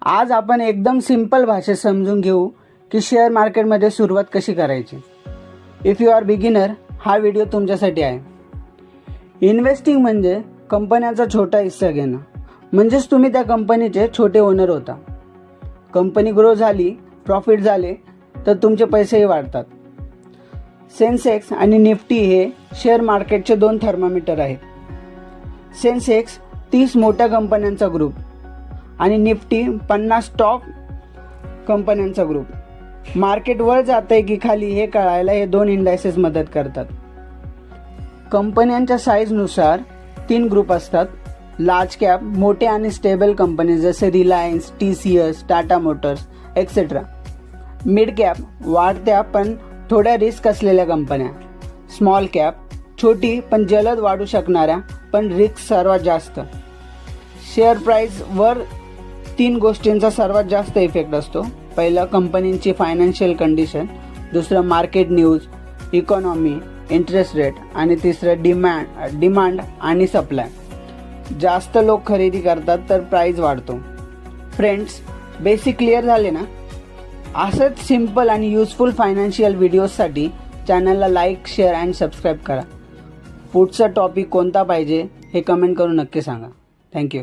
आज आपण एकदम सिंपल भाषेत समजून घेऊ की शेअर मार्केटमध्ये सुरुवात कशी करायची. इफ यू आर बिगिनर, हा व्हिडिओ तुमच्यासाठी आहे. इन्व्हेस्टिंग म्हणजे कंपन्यांचा छोटा हिस्सा घेणं, म्हणजेच तुम्ही त्या कंपनीचे छोटे ओनर होता. कंपनी ग्रो झाली, प्रॉफिट झाले तर तुमचे पैसेही वाढतात. सेन्सेक्स आणि निफ्टी हे शेअर मार्केटचे दोन थर्मामीटर आहेत. सेन्सेक्स 30 मोठ्या कंपन्यांचा ग्रुप आणि निफ्टी 50 टॉप कंपन्यांचा ग्रुप. मार्केट वर जातंय की खाली हे कळायला हे दोन इंडायसेस मदत करतात. कंपन्यांच्या साईजनुसार 3 ग्रुप असतात. लार्ज कॅप, मोठे आणि स्टेबल कंपनी जसे Reliance, TCS, Tata Motors etcetera. Mid cap, वाढत्या पण थोड्या रिस्क असलेल्या कंपन्या. स्मॉल कॅप, छोटी पण जलद वाढू शकणाऱ्या पण रिस्क सर्वात जास्त. शेअर प्राईसवर 3 गोष्टींचा सर्वात जास्त इफेक्ट असतो. पहिलं कंपनींची फायनान्शियल कंडिशन, दुसरं market news, economy, interest rate आणि तिसरं डिमांड आणि सप्लाय. जास्त लोक खरेदी करतात तर प्राईस वाढतो. फ्रेंड्स, बेसिक क्लिअर झाले ना? असंच सिंपल आणि यूजफुल फायनान्शियल व्हिडिओजसाठी चॅनलला लाईक, शेअर अँड सबस्क्राईब करा. पुढचा टॉपिक कोणता पाहिजे हे कमेंट करून नक्की सांगा. थँक्यू.